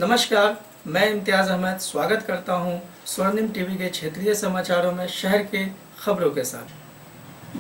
नमस्कार, मैं इम्तियाज़ अहमद स्वागत करता हूं स्वर्णिम टीवी के क्षेत्रीय समाचारों में शहर के खबरों के साथ।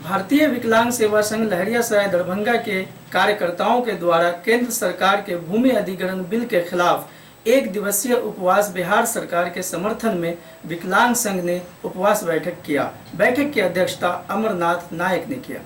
भारतीय विकलांग सेवा संघ लहरियासराय दरभंगा के कार्यकर्ताओं के द्वारा केंद्र सरकार के भूमि अधिग्रहण बिल के खिलाफ एक दिवसीय उपवास बिहार सरकार के समर्थन में विकलांग संघ ने उपवास बैठक किया। बैठक की अध्यक्षता अमरनाथ नायक ने किया।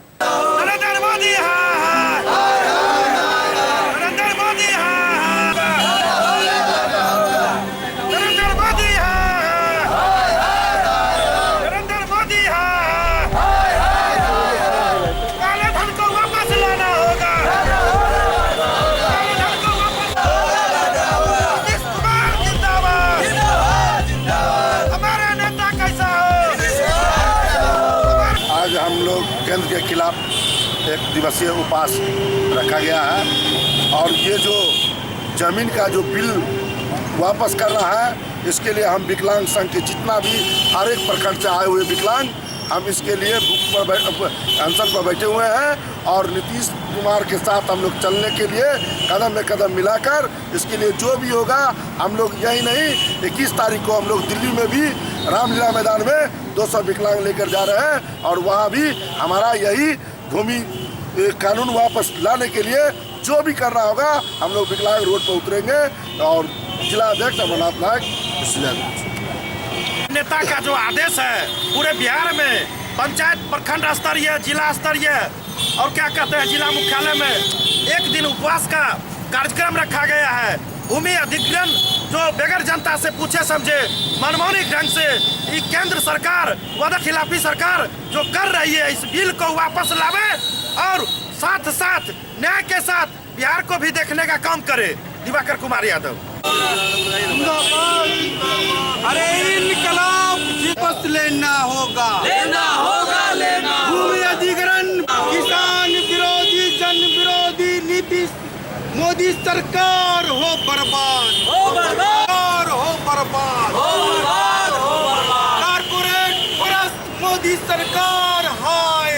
हम लोग केंद्र के खिलाफ एक दिवसीय उपवास रखा गया है और ये जो जमीन का जो बिल वापस कर रहा है, इसके लिए हम विकलांग संघ के जितना भी हर एक प्रखंड से आए हुए विकलांग हम इसके लिए भूख पर अनशन पर बैठे हुए हैं और नीतीश कुमार के साथ हम लोग चलने के लिए कदम में कदम मिलाकर इसके लिए जो भी होगा हम लोग यही नहीं 21 तारीख को हम लोग दिल्ली में भी रामलीला मैदान में 200 विकलांग लेकर जा रहे हैं और वहाँ भी हमारा यही भूमि कानून वापस लाने के लिए जो भी करना होगा हम लोग विकलांग रोड पर उतरेंगे। और जिला अध्यक्ष अमरनाथ नायक नेता का जो आदेश है पूरे बिहार में पंचायत प्रखंड स्तरीय जिला स्तरीय और क्या कहते हैं जिला मुख्यालय में एक दिन उपवास का कार्यक्रम रखा गया है। भूमि अधिग्रहण जो बगैर जनता से पूछे समझे मनमानी ढंग से ये केंद्र सरकार वादा खिलाफी सरकार जो कर रही है इस बिल को वापस लावे और साथ साथ न्याय के साथ बिहार को भी देखने का काम करे। दिवाकर कुमार यादव। अरे इनकलाब वापस लेना होगा भूमि अधिग्रहण किसान विरोधी जन विरोधी नीति मोदी सरकार हो बर्बाद कारपोरेट परस्त मोदी सरकार हाय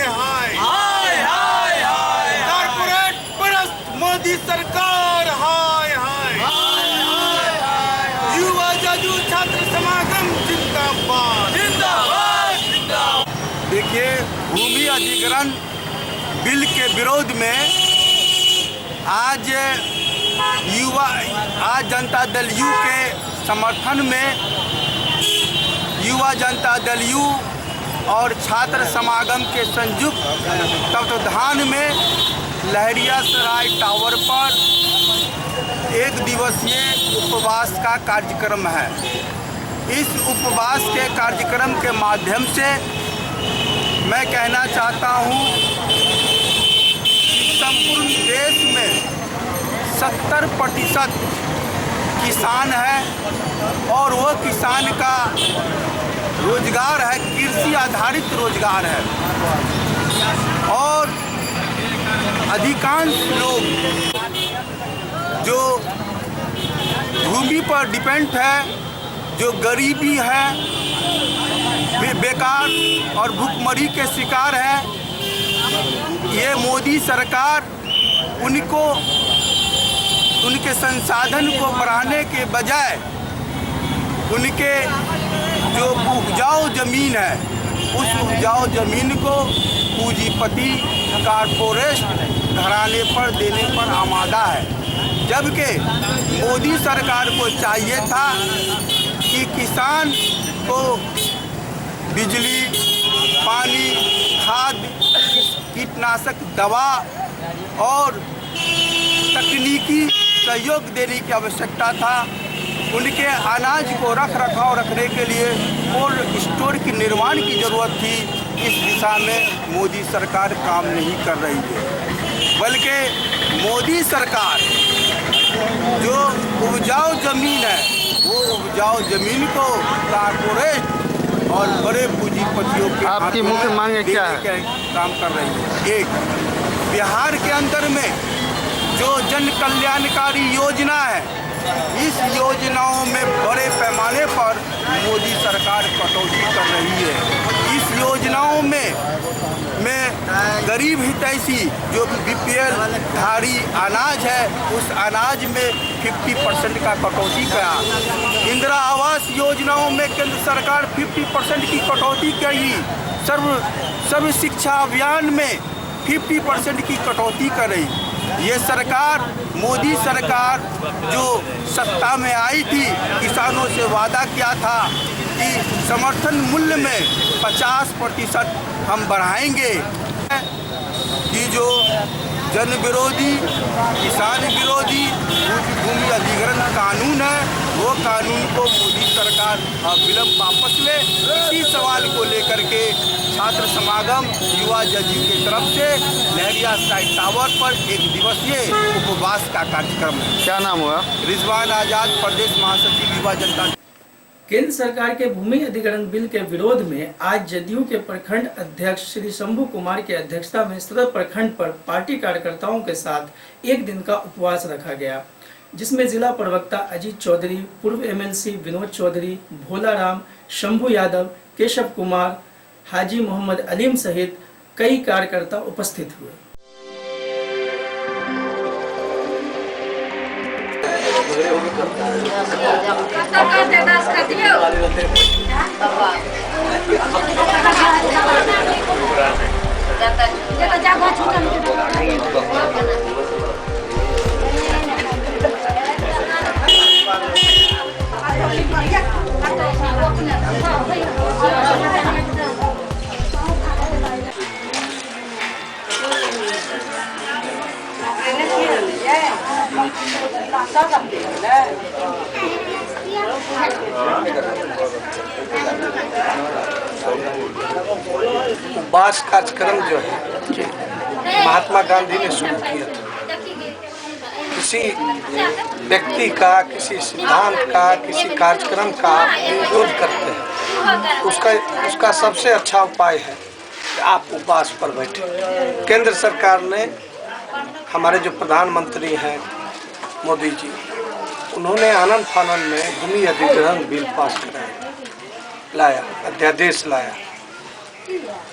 कारपोरेट परस्त मोदी सरकार हाय युवा जदयू छात्र समागम जिंदाबाद। देखिए, भूमि अधिग्रहण बिल के विरोध में आज जनता दल यू के समर्थन में युवा जनता दल यू और छात्र समागम के संयुक्त तत्वावधान में लहरियासराय टावर पर एक दिवसीय उपवास का कार्यक्रम है। इस उपवास के कार्यक्रम के माध्यम से मैं कहना चाहता हूँ कि संपूर्ण देश में 70% किसान है और वो किसान का रोजगार है, कृषि आधारित रोजगार है और अधिकांश लोग जो भूमि पर डिपेंड है, जो गरीबी है, बेकार और भूखमरी के शिकार है, ये मोदी सरकार उनके संसाधन को बढ़ाने के बजाय उनके जो उपजाऊ जमीन है उस उपजाऊ जमीन को पूंजीपति कारपोरेट घराने पर देने पर आमादा है। जबकि मोदी सरकार को चाहिए था कि किसान को बिजली, पानी, खाद, कीटनाशक दवा और तकनीकी सहयोग देने की आवश्यकता था। उनके अनाज को रखने के लिए कोल्ड स्टोर की निर्माण की ज़रूरत थी। इस दिशा में मोदी सरकार काम नहीं कर रही है, बल्कि मोदी सरकार जो उपजाऊ ज़मीन है वो उपजाऊ ज़मीन को कारपोरेट और बड़े पूंजीपतियों के आपकी मुख्य मांग क्या है? काम कर रही है। एक, बिहार के अंदर में जो जन कल्याणकारी योजना है, इस योजनाओं में बड़े पैमाने पर मोदी सरकार कटौती कर रही है। इस योजनाओं में गरीब हितैषी जो BPL धारी अनाज है उस अनाज में 50% का कटौती करा। इंदिरा आवास योजनाओं में केंद्र सरकार 50% की कटौती करी। सर्व शिक्षा अभियान में 50% की कटौती कर रही। ये सरकार, मोदी सरकार जो सत्ता में आई थी, किसानों से वादा किया था कि समर्थन मूल्य में 50% हम बढ़ाएंगे। कि जो जन विरोधी, किसान विरोधी भूमि अधिग्रहण कानून है, वो कानून को मोदी सरकार विलंब वापस ले। इसी सवाल को लेकर के छात्र समागम युवा जदयू की तरफ से लहरिया साइड टावर पर 1 दिवसीय उपवास का कार्यक्रम है। क्या नाम हुआ? रिजवान आजाद, प्रदेश महासचिव युवा जनता। केंद्र सरकार के भूमि अधिग्रहण बिल के विरोध में आज जदयू के प्रखंड अध्यक्ष श्री शंभू कुमार की अध्यक्षता में सदर प्रखंड पर पार्टी कार्यकर्ताओं के साथ 1 दिन का उपवास रखा गया, जिसमें जिला प्रवक्ता अजीत चौधरी, पूर्व MLC विनोद चौधरी, भोला राम, शंभू यादव, केशव कुमार, हाजी मोहम्मद अलीम सहित कई कार्यकर्ता उपस्थित हुए। उपवास कार्यक्रम जो है महात्मा गांधी ने शुरू किया था। किसी व्यक्ति का, किसी सिद्धांत का, किसी कार्यक्रम का आप विरोध करते हैं, उसका सबसे अच्छा उपाय है कि आप उपवास पर बैठे। केंद्र सरकार ने, हमारे जो प्रधानमंत्री हैं मोदी जी, उन्होंने आनंद फानन में भूमि अधिग्रहण बिल पास लाया, अध्यादेश लाया,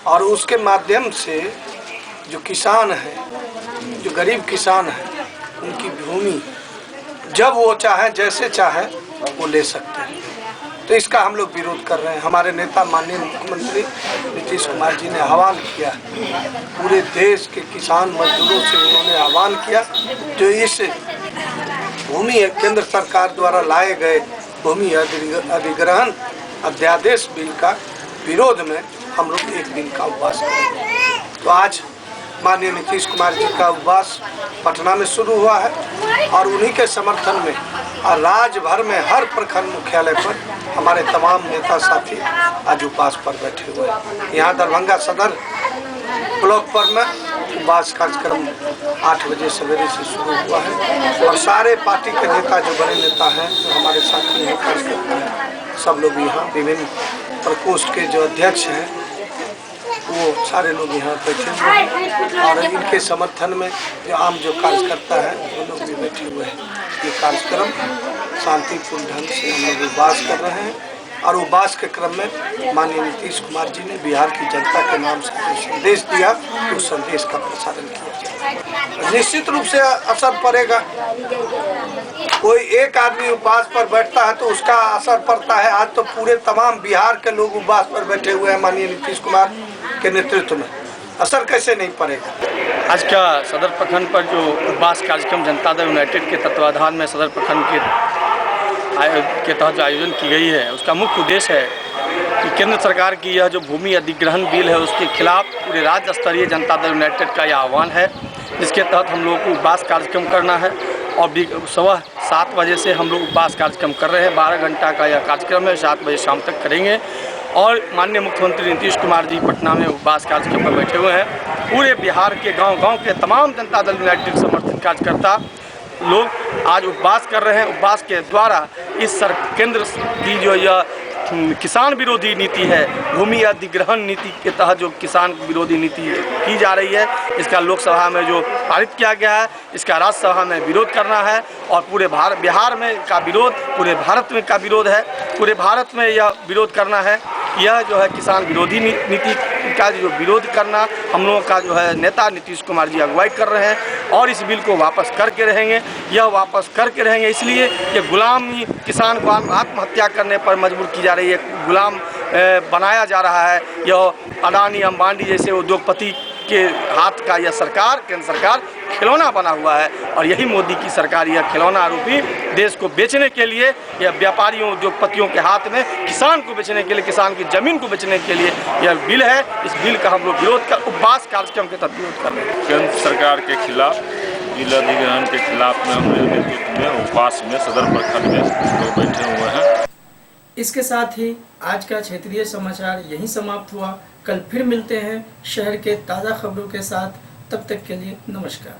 और उसके माध्यम से जो किसान हैं, जो गरीब किसान हैं, उनकी भूमि जब वो चाहे, जैसे चाहे वो ले सकते हैं। तो इसका हम लोग विरोध कर रहे हैं। हमारे नेता माननीय मुख्यमंत्री नीतीश कुमार जी ने आह्वान किया, पूरे देश के किसान मजदूरों से उन्होंने आह्वान किया, जो इस भूमि केंद्र सरकार द्वारा लाए गए भूमि अधिग्रहण अध्यादेश बिल का विरोध में हम लोग 1 दिन का उपवास करेंगे। तो आज माननीय नीतीश कुमार जी का उपवास पटना में शुरू हुआ है, और उन्हीं के समर्थन में राज्य भर में हर प्रखंड मुख्यालय पर हमारे तमाम नेता साथी आज उपवास पर बैठे हुए हैं। यहाँ दरभंगा सदर ब्लॉक पर में उपवास कार्यक्रम 8 बजे सवेरे से शुरू हुआ है, और सारे पार्टी के नेता, जो बड़े नेता हैं, जो हमारे साथी हैं, कार्यकर्ता हैं, सब लोग यहाँ, विभिन्न प्रकोष्ठ के जो अध्यक्ष हैं, वो सारे लोग यहाँ बैठे हुए हैं, और इनके समर्थन में जो आम जो कार्यकर्ता है वो लोग भी बैठे हुए हैं। ये कार्यक्रम शांतिपूर्ण ढंग से हम लोग उपवास कर रहे हैं, और उपवास के क्रम में माननीय नीतीश कुमार जी ने बिहार की जनता के नाम से जो संदेश दिया, उस संदेश का प्रसारण किया। निश्चित रूप से असर पड़ेगा। कोई एक आदमी उपवास पर बैठता है तो उसका असर पड़ता है। आज तो पूरे तमाम बिहार के लोग उपवास पर बैठे हुए हैं माननीय नीतीश कुमार के नेतृत्व में, असर कैसे नहीं पड़ेगा। आज का सदर प्रखंड पर जो उपवास कार्यक्रम जनता दल यूनाइटेड के तत्वाधान में सदर प्रखंड के तहत जो आयोजन की गई है, उसका मुख्य उद्देश्य है कि केंद्र सरकार की यह जो भूमि अधिग्रहण बिल है, उसके खिलाफ पूरे राज्य स्तरीय जनता दल यूनाइटेड का यह आह्वान है, जिसके तहत हम लोगों को उपवास कार्यक्रम करना है। और 7:15 बजे से हम लोग उपवास कार्यक्रम कर रहे हैं। 12 घंटा का यह कार्यक्रम है, 7 बजे शाम तक करेंगे। और माननीय मुख्यमंत्री नीतीश कुमार जी पटना में उपवास कार्यक्रम पर बैठे हुए हैं। पूरे बिहार के गांव-गांव के तमाम जनता दल यूनाइटेड समर्थित कार्यकर्ता लोग आज उपवास कर रहे हैं। उपवास के द्वारा इस केंद्र की जो यह किसान विरोधी नीति है, भूमि अधिग्रहण नीति के तहत जो किसान विरोधी नीति की जा रही है, इसका लोकसभा में जो पारित किया गया है, इसका राज्यसभा में विरोध करना है। और पूरे बिहार में का विरोध पूरे भारत में का विरोध है। पूरे भारत में यह विरोध करना है। यह जो है किसान विरोधी नीति का जो विरोध करना हम लोगों का जो है नेता नीतीश कुमार जी अगुवाई कर रहे हैं और इस बिल को वापस करके रहेंगे। यह वापस करके रहेंगे इसलिए कि गुलामी किसान को आत्महत्या करने पर मजबूर की जा रही है, गुलाम बनाया जा रहा है। यह अडानी अंबानी जैसे उद्योगपति के हाथ का यह सरकार, केंद्र सरकार खिलौना बना हुआ है और यही मोदी की सरकार यह खिलौना रूपी देश को बेचने के लिए, यह व्यापारियों उद्योगपतियों के हाथ में किसान को बेचने के लिए, किसान की ज़मीन को बेचने के लिए यह बिल है। इस बिल का हम लोग विरोध कर उपवास कार्यक्रम के तहत विरोध कर रहे हैं। केंद्र सरकार के खिलाफ बिल अधिग्रहण के खिलाफ में हम नेतृत्व में उपवास में सदर प्रखंड में लोग बैठे हुए हैं। इसके साथ ही आज का क्षेत्रीय समाचार यहीं समाप्त हुआ। कल फिर मिलते हैं शहर के ताज़ा खबरों के साथ। तब तक के लिए नमस्कार।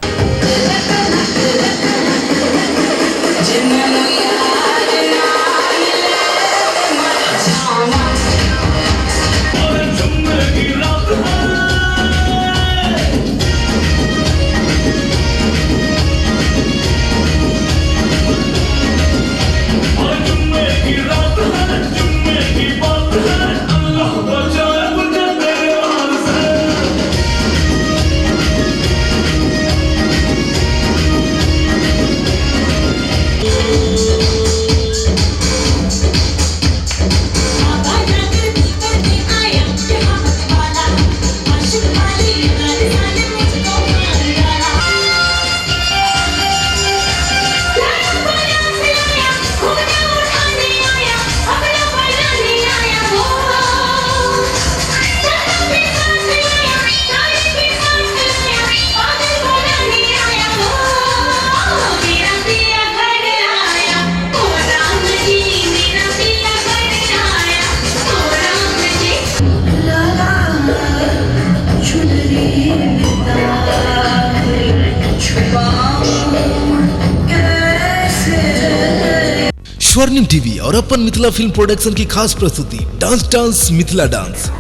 स्वर्णिम टीवी और अपन मिथिला फिल्म प्रोडक्शन की खास प्रस्तुति डांस मिथिला डांस।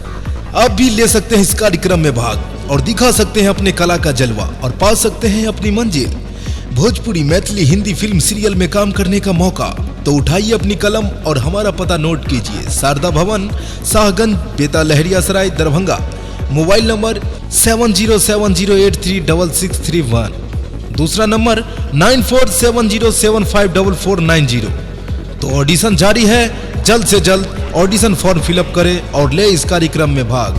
आप भी ले सकते हैं इस कार्यक्रम में भाग और दिखा सकते हैं अपने कला का जलवा और पा सकते हैं अपनी मंजिल। भोजपुरी, मैथिली, हिंदी फिल्म सीरियल में काम करने का मौका तो उठाइए अपनी कलम और हमारा पता नोट कीजिए। शारदा भवन, शाहगंज, बेता लहरियासराय, दरभंगा। Mobile number 7070836631। दूसरा नंबर 9470754490। तो ऑडिशन जारी है, जल्द से जल्द ऑडिशन फॉर्म फिलअप करें और ले इस कार्यक्रम में भाग।